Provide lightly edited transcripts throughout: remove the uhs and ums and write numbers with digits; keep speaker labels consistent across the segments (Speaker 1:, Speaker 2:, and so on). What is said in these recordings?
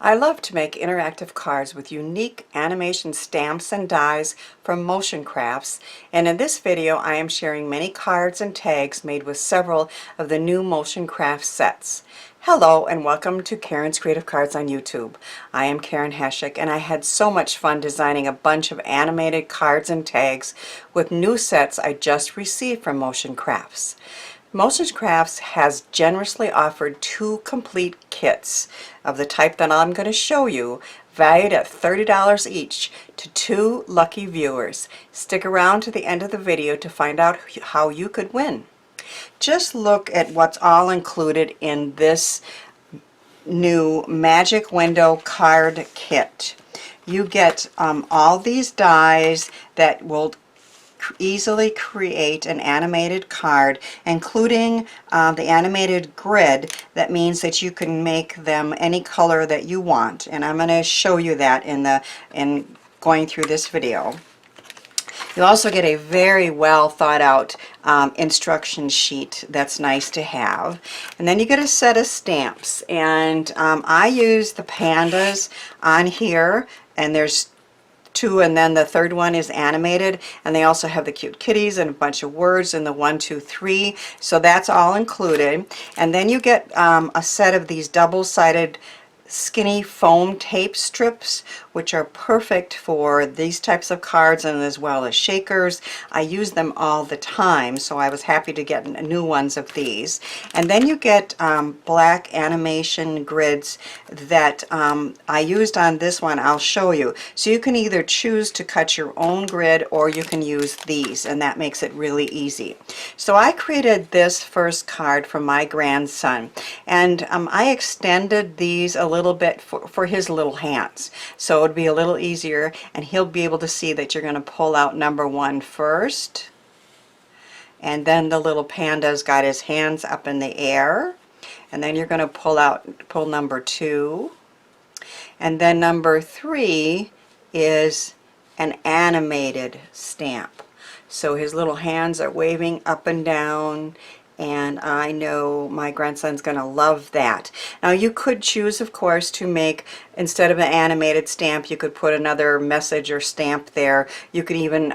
Speaker 1: I love to make interactive cards with unique animation stamps and dies from Motion Crafts, and in this video I am sharing many cards and tags made with several of the new Motion Crafts sets. Hello and welcome to Karen's Creative Cards on YouTube. I am Karen Heshik and I had so much fun designing a bunch of animated cards and tags with new sets I just received from Motion Crafts. Motion Crafts has generously offered 2 complete kits of the type that I'm going to show you, valued at $30 each, to 2 lucky viewers. Stick around to the end of the video to find out how you could win. Just look at what's all included in this new Magic Window card kit. You get all these dies that will easily create an animated card, including the animated grid. That means that you can make them any color that you want, and I'm going to show you that in going through this video. You also get a very well thought out instruction sheet that's nice to have, and then you get a set of stamps, and I use the pandas on here, and there's 2, and then the third one is animated, and they also have the cute kitties and a bunch of words in the 1, 2, 3, so that's all included. And then you get a set of these double-sided skinny foam tape strips, which are perfect for these types of cards and as well as shakers. I use them all the time, so I was happy to get new ones of these. And then you get black animation grids that I used on this one. I'll show you. So you can either choose to cut your own grid or you can use these, and that makes it really easy. So I created this first card for my grandson, and I extended these a little bit for his little hands, so it would be a little easier, and he'll be able to see that you're going to pull out number 1 first, and then the little panda's got his hands up in the air, and then you're going to pull number 2, and then number 3 is an animated stamp. So his little hands are waving up and down, and I know my grandson's going to love that. Now you could choose, of course, to make, instead of an animated stamp, you could put another message or stamp there. You could even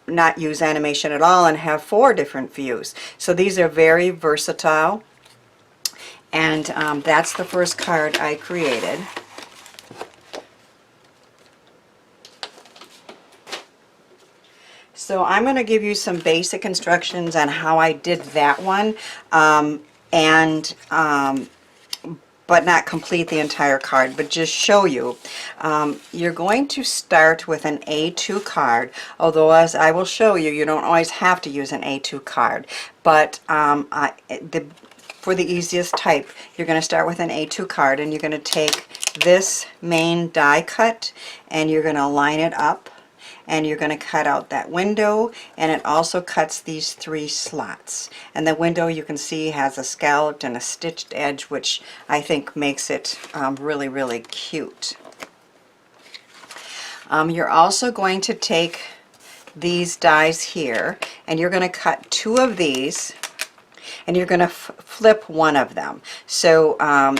Speaker 1: not use animation at all and have 4 different views. So these are very versatile, and that's the first card I created. So I'm going to give you some basic instructions on how I did that one, but not complete the entire card, but just show you. You're going to start with an A2 card, although as I will show you, you don't always have to use an A2 card, but for the easiest type, you're going to start with an A2 card, and you're going to take this main die cut and you're going to line it up, and you're going to cut out that window, and it also cuts these 3 slots. And the window, you can see, has a scalloped and a stitched edge, which I think makes it really, really cute. You're also going to take these dies here, and you're going to cut 2 of these, and you're going to flip one of them. So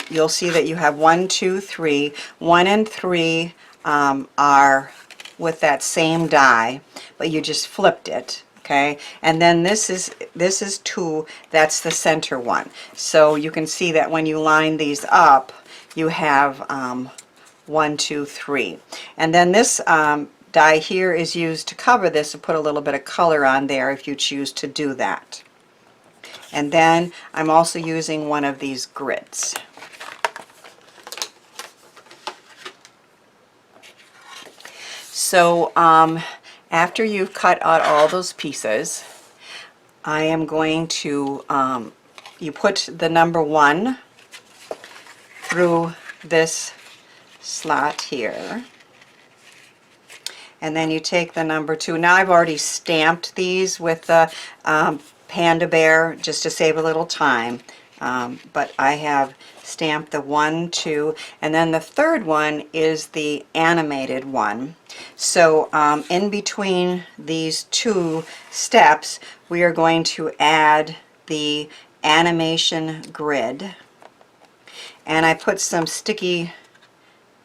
Speaker 1: you'll see that you have 1, 2, 3. 1 and 3 are with that same die, but you just flipped it, okay? And then this is 2, that's the center one. So you can see that when you line these up, you have 1, 2, 3. And then this die here is used to cover this, to put a little bit of color on there if you choose to do that. And then I'm also using one of these grids. So after you've cut out all those pieces, I am going to, you put the number 1 through this slot here, and then you take the number 2. Now I've already stamped these with the Panda Bear just to save a little time, but I have stamped the 1, 2, and then the third one is the animated one. So in between these 2 steps, we are going to add the animation grid, And I put some sticky,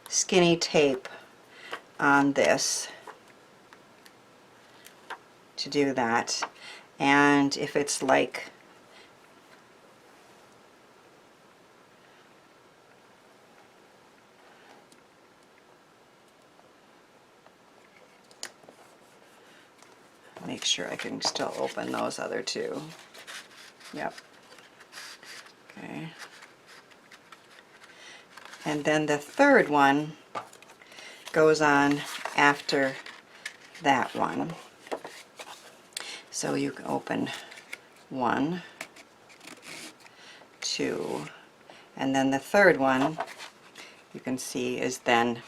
Speaker 1: skinny tape on this to do that. And if it's like make sure I can still open those other two. Yep. Okay. And then the third one goes on after that one. So you can open 1, 2, and then the third one you can see is then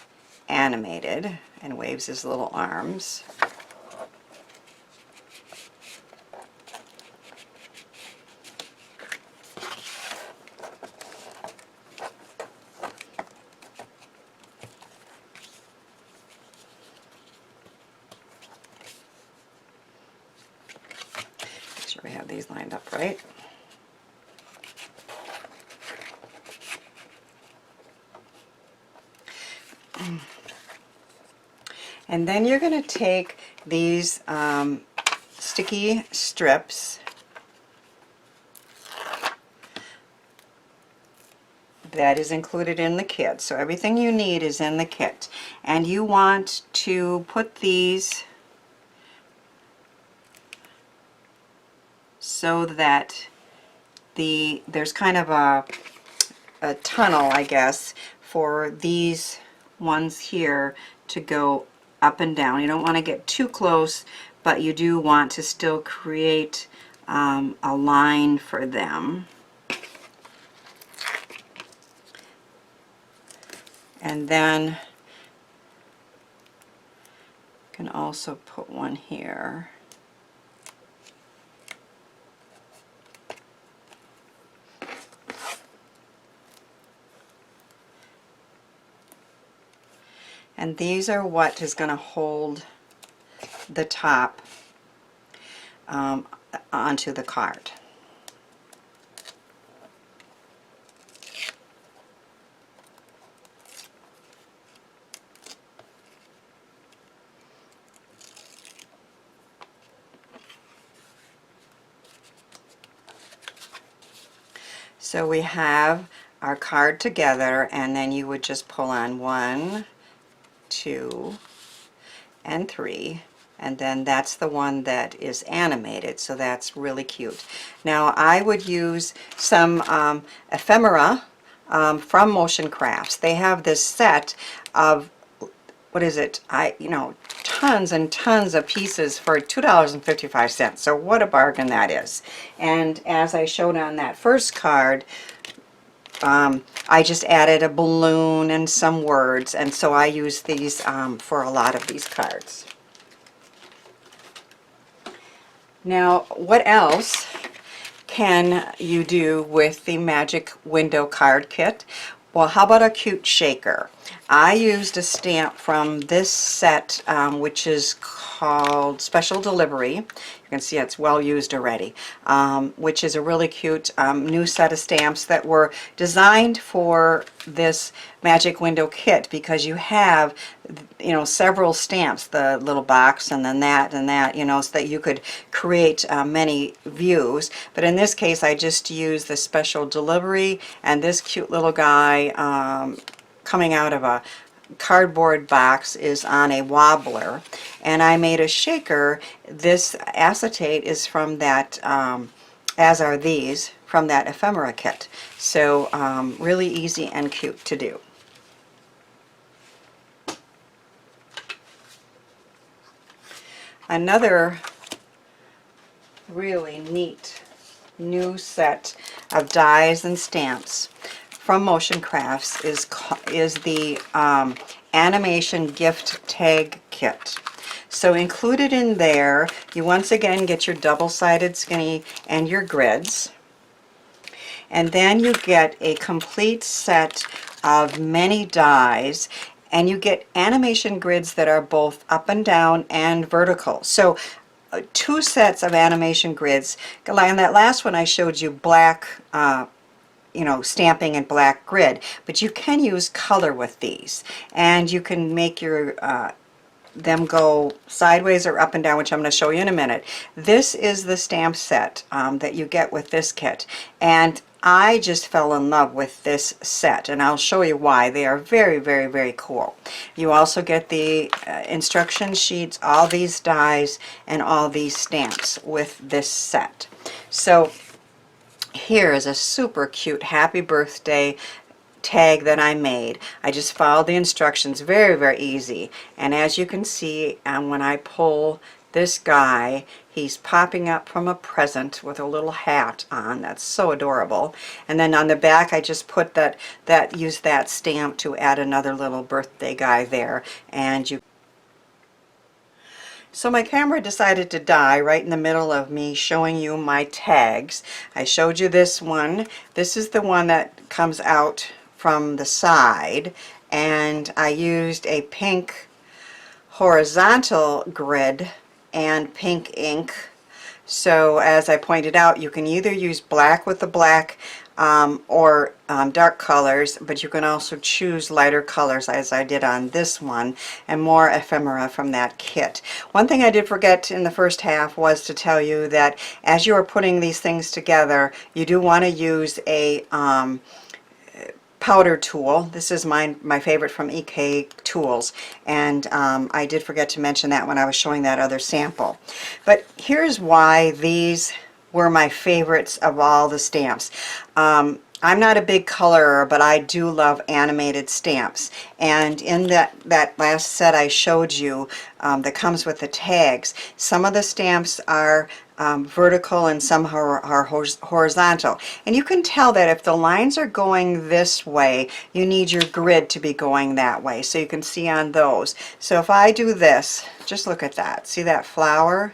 Speaker 1: animated and waves his little arms. Make sure we have these lined up right. And then you're going to take these sticky strips that is included in the kit. So everything you need is in the kit. And you want to put these so that there's kind of a tunnel, I guess, for these ones here to go up and down. You don't want to get too close, but you do want to still create a line for them. And then you can also put one here. And these are what is going to hold the top onto the card. So we have our card together, and then you would just pull on 1, 2, and 3, and then that's the one that is animated, so that's really cute. Now I would use some ephemera from Motion Crafts. They have this set of, what is it, tons and tons of pieces for $2.55. So what a bargain that is. And as I showed on that first card, I just added a balloon and some words, and so I use these for a lot of these cards. Now, what else can you do with the Magic Window Card Kit? Well, how about a cute shaker? I used a stamp from this set, which is called Special Delivery. You can see it's well used already, which is a really cute new set of stamps that were designed for this Magic Window Kit, because you have, several stamps, the little box and then that, so that you could create many views. But in this case, I just used the Special Delivery and this cute little guy coming out of a cardboard box is on a wobbler, and I made a shaker. This acetate is from that, as are these, from that ephemera kit. So really easy and cute to do. Another really neat new set of dies and stamps from Motion Crafts is the Animation Gift Tag Kit. So included in there, you once again get your double-sided skinny and your grids. And then you get a complete set of many dies, and you get animation grids that are both up and down and vertical. So 2 sets of animation grids. Like in that last one I showed you black you know, stamping in black grid, but you can use color with these, and you can make your them go sideways or up and down, which I'm going to show you in a minute. This is the stamp set that you get with this kit, and I just fell in love with this set, and I'll show you why. They are very, very, very cool. You also get the instruction sheets, all these dies, and all these stamps with this set. So here is a super cute happy birthday tag that I made. I just followed the instructions, very, very easy. And as you can see, when I pull this guy, he's popping up from a present with a little hat on. That's so adorable. And then on the back, I just put use that stamp to add another little birthday guy there. And you So my camera decided to die right in the middle of me showing you my tags. I showed you this one. This is the one that comes out from the side, and I used a pink horizontal grid and pink ink. So as I pointed out, you can either use black with the black or dark colors, but you can also choose lighter colors as I did on this one, and more ephemera from that kit. One thing I did forget in the first half was to tell you that as you are putting these things together, you do want to use a powder tool. This is my favorite from EK Tools, and I did forget to mention that when I was showing that other sample. But here's why these were my favorites of all the stamps. I'm not a big colorer, but I do love animated stamps. And in that last set I showed you that comes with the tags, some of the stamps are vertical and some are horizontal. And you can tell that if the lines are going this way, you need your grid to be going that way. So you can see on those. So if I do this, just look at that. See that flower?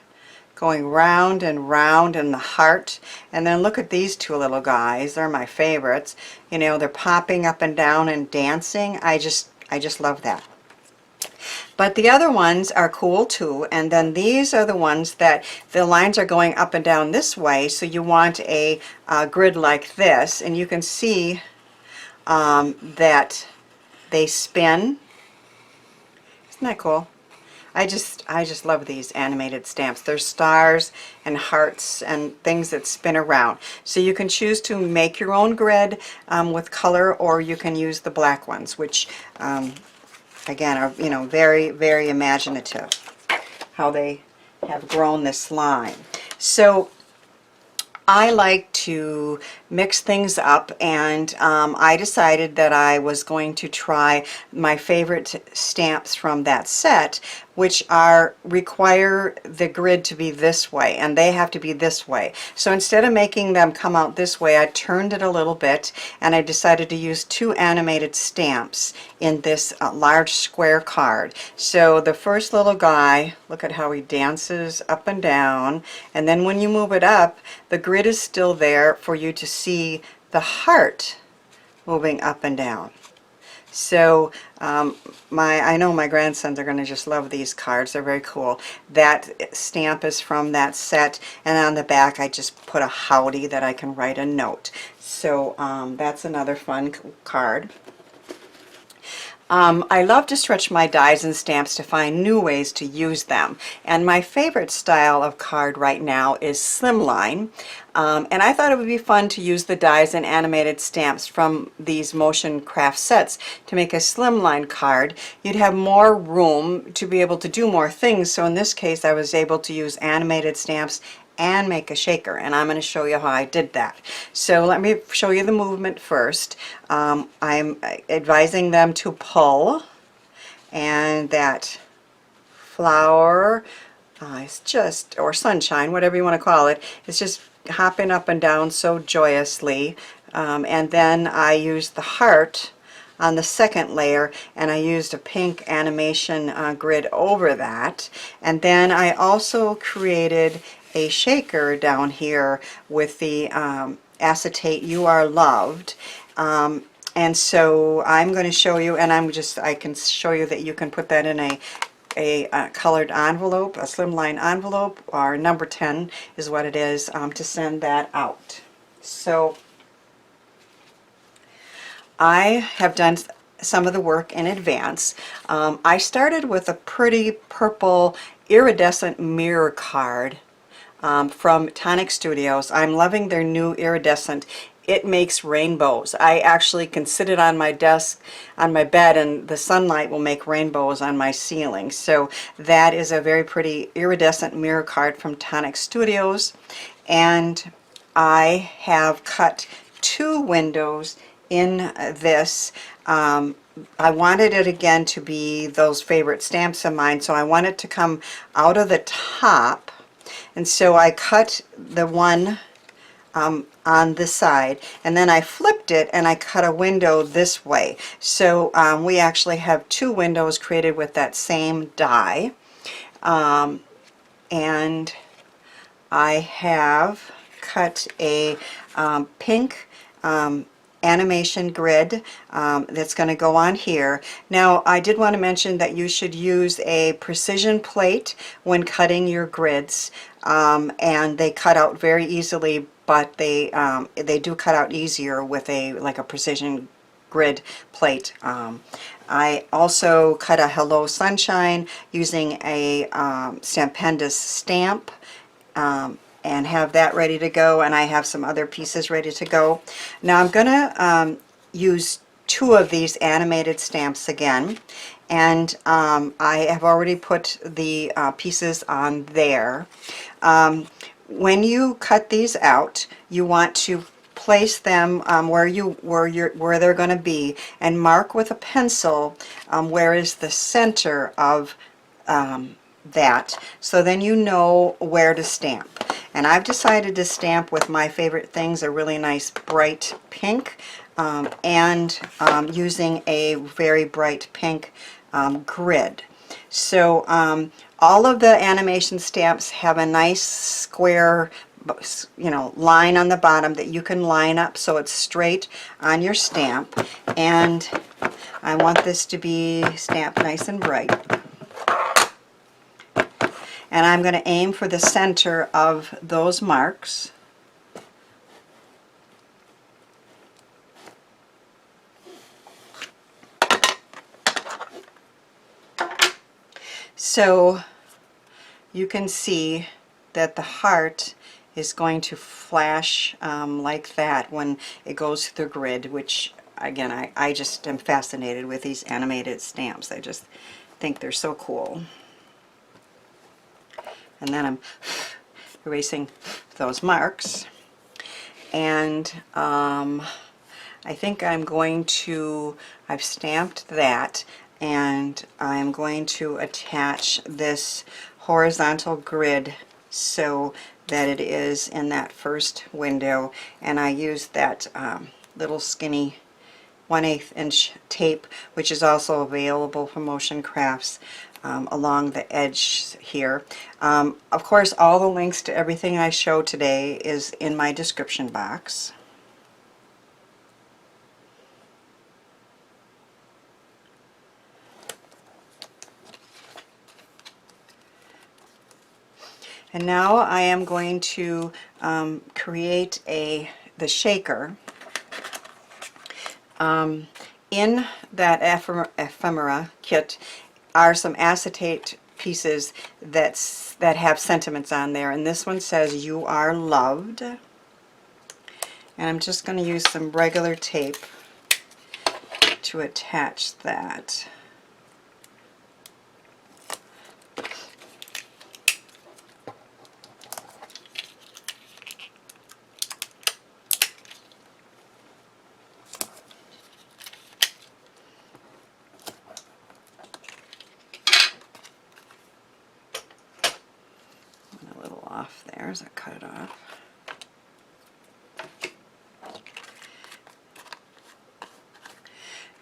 Speaker 1: Going round and round in the heart. And then look at these two little guys. They're my favorites. You know, they're popping up and down and dancing. I just love that. But the other ones are cool too, and then these are the ones that the lines are going up and down this way, so you want a grid like this, and you can see that they spin. Isn't that cool? I just love these animated stamps. They're stars and hearts and things that spin around. So you can choose to make your own grid with color, or you can use the black ones, which again are, you know, very, very imaginative how they have grown this line. So I like to mix things up, and I decided that I was going to try my favorite stamps from that set, which require the grid to be this way, and they have to be this way. So instead of making them come out this way, I turned it a little bit, and I decided to use two animated stamps in this large square card. So the first little guy, look at how he dances up and down, and then when you move it up, the grid is still there for you to see the heart moving up and down. So I know my grandsons are going to just love these cards. They're very cool. That stamp is from that set, and on the back I just put a howdy that I can write a note. So that's another fun card. I love to stretch my dies and stamps to find new ways to use them, and my favorite style of card right now is slimline, and I thought it would be fun to use the dies and animated stamps from these motion craft sets to make a slimline card. You'd have more room to be able to do more things, so in this case I was able to use animated stamps and make a shaker, and I'm going to show you how I did that. So let me show you the movement first. I'm advising them to pull, and that flower is just, or sunshine, whatever you want to call it, it's just hopping up and down so joyously. And then I used the heart on the second layer, and I used a pink animation grid over that. And then I also created a shaker down here with the acetate You Are Loved. And so I'm going to show you, and I can show you that you can put that in a colored envelope, a slimline envelope, or number 10 is what it is, to send that out. So I have done some of the work in advance. I started with a pretty purple iridescent mirror card from Tonic Studios. I'm loving their new iridescent. It makes rainbows. I actually can sit it on my desk, on my bed, and the sunlight will make rainbows on my ceiling. So that is a very pretty iridescent mirror card from Tonic Studios. And I have cut 2 windows in this. I wanted it again to be those favorite stamps of mine, so I want it to come out of the top. And so I cut the one on this side, and then I flipped it and I cut a window this way. So we actually have 2 windows created with that same die. And I have cut a pink animation grid that's going to go on here. Now, I did want to mention that you should use a precision plate when cutting your grids, and they cut out very easily, but they do cut out easier with a precision grid plate. I also cut a Hello Sunshine using a Stampendous stamp, and have that ready to go, and I have some other pieces ready to go. Now I'm gonna use 2 of these animated stamps again, and I have already put the pieces on there. When you cut these out, you want to place them where they're going to be, and mark with a pencil where is the center of that, so then you know where to stamp. And I've decided to stamp with my favorite things, a really nice bright pink, and using a very bright pink grid. So all of the animation stamps have a nice square, line on the bottom that you can line up so it's straight on your stamp. And I want this to be stamped nice and bright. And I'm going to aim for the center of those marks. So you can see that the heart is going to flash like that when it goes through the grid, which again, I just am fascinated with these animated stamps. I just think they're so cool. And then I'm erasing those marks. And I think I'm going to, I've stamped that, and I'm going to attach this horizontal grid so that it is in that first window. And I used that little skinny 1/8 inch tape, which is also available from Motion Crafts, along the edge here. Of course, all the links to everything I show today is in my description box. And now I am going to create the shaker. In that Ephemera kit are some acetate pieces that have sentiments on there, and this one says "You are loved." And I'm just going to use some regular tape to attach that. A little off there as I cut it off.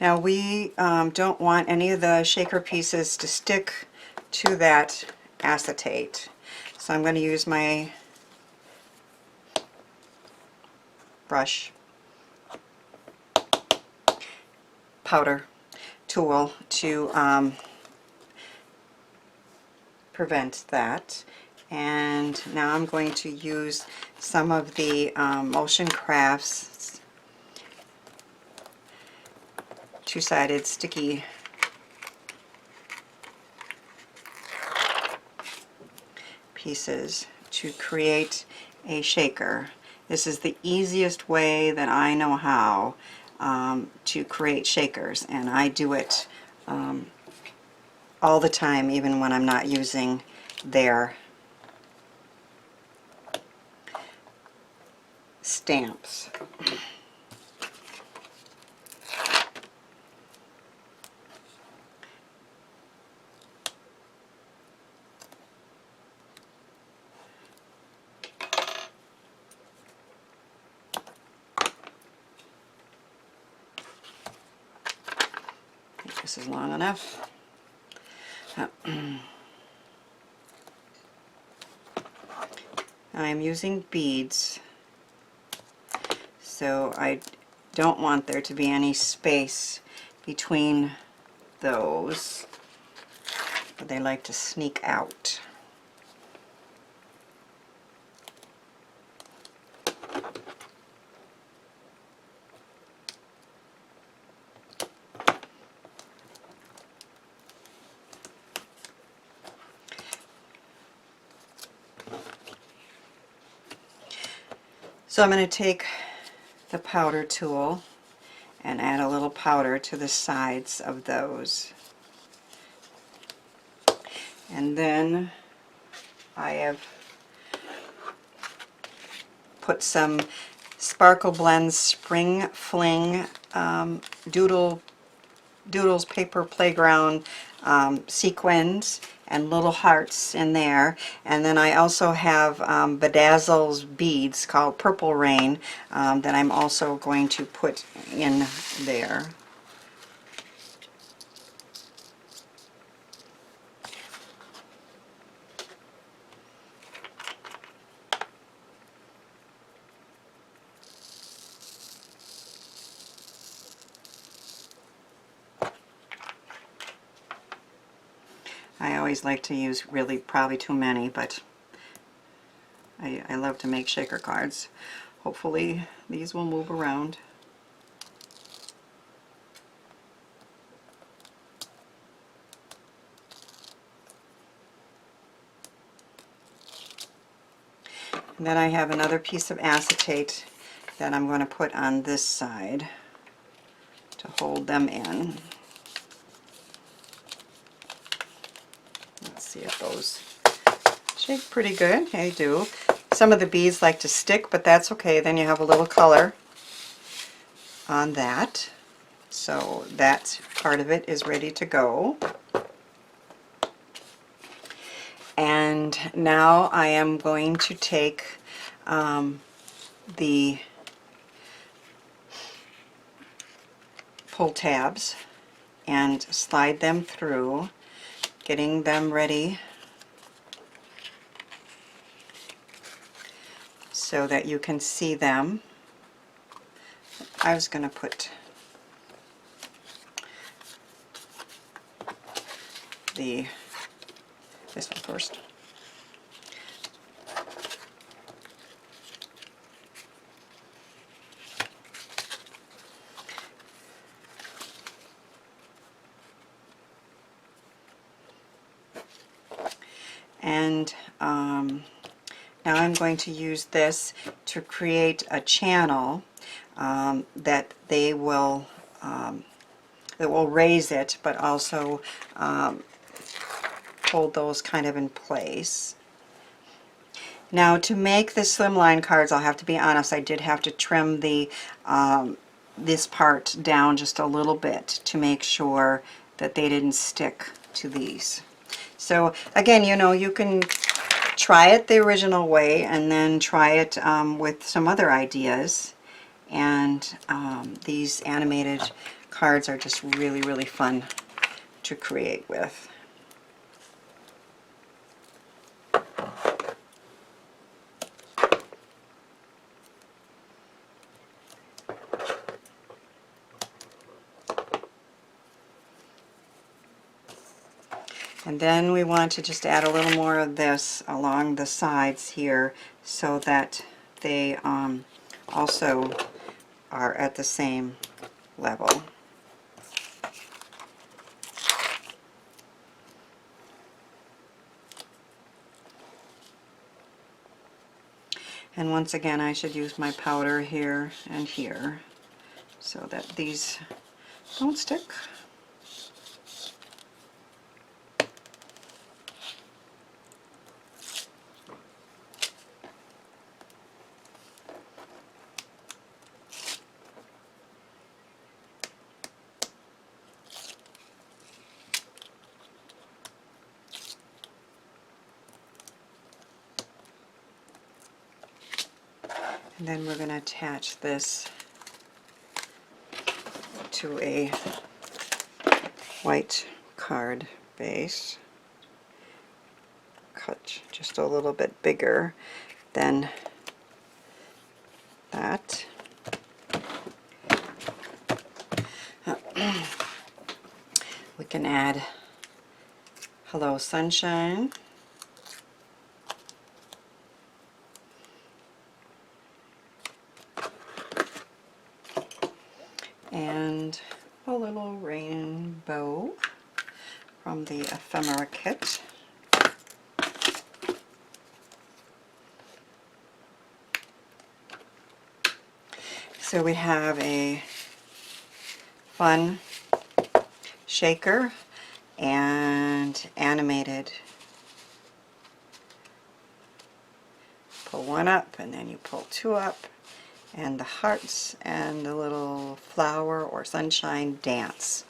Speaker 1: Now we don't want any of the shaker pieces to stick to that acetate, so I'm going to use my brush powder tool to prevent that. And now I'm going to use some of the Motion Crafts two-sided sticky pieces to create a shaker. This is the easiest way that I know how to create shakers, and I do it all the time, even when I'm not using their stamps. I think this is long enough. I'm using beads, so I don't want there to be any space between those, but they like to sneak out. So I'm going to take the powder tool and add a little powder to the sides of those. And then I have put some Sparkle Blends Spring Fling Doodles Paper Playground sequins and little hearts in there. And then I also have Bedazzle's beads called Purple Rain that I'm also going to put in there. I always like to use probably too many, but I love to make shaker cards. Hopefully these will move around. And then I have another piece of acetate that I'm going to put on this side to hold them in. Let's see if those shake pretty good. They do. Some of the beads like to stick, but that's okay. Then you have a little color on that. So that part of it is ready to go. And now I am going to take the pull tabs and slide them through, getting them ready so that you can see them. I was going to put this one first. And now I'm going to use this to create a channel that will raise it, but also hold those kind of in place. Now, to make the slimline cards, I'll have to be honest, I did have to trim the this part down just a little bit to make sure that they didn't stick to these. So again, you know, you can try it the original way and then try it with some other ideas. And these animated cards are just really, really fun to create with. And then we want to just add a little more of this along the sides here so that they also are at the same level. And once again, I should use my powder here and here so that these don't stick. And then we're going to attach this to a white card base. Cut just a little bit bigger than that. We can add Hello Sunshine. And a little rainbow from the Ephemera kit. So we have a fun shaker and animated. Pull one up and then you pull two up, and the hearts and the little flower or sunshine dance.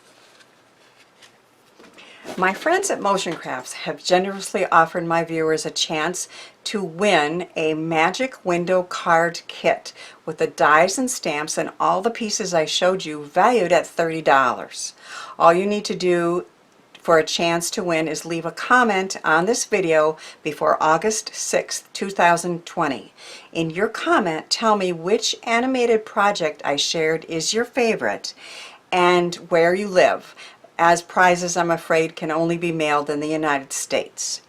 Speaker 1: My friends at Motion Crafts have generously offered my viewers a chance to win a magic window card kit with the dies and stamps and all the pieces I showed you, valued at $30. All you need to do for a chance to win is leave a comment on this video before August 6th, 2020. In your comment, tell me which animated project I shared is your favorite and where you live, as prizes, I'm afraid, can only be mailed in the United States.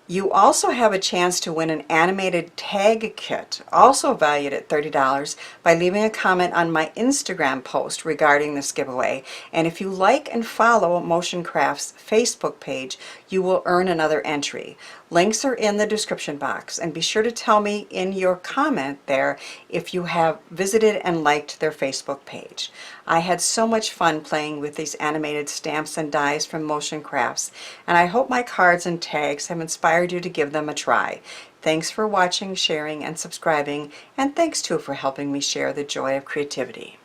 Speaker 1: You also have a chance to win an animated tag kit, also valued at $30, by leaving a comment on my Instagram post regarding this giveaway. And if you like and follow Motion Crafts' Facebook page, you will earn another entry. Links are in the description box, and be sure to tell me in your comment there if you have visited and liked their Facebook page. I had so much fun playing with these animated stamps and dies from Motion Crafts, and I hope my cards and tags have inspired you to give them a try. Thanks for watching, sharing, and subscribing, and thanks too for helping me share the joy of creativity.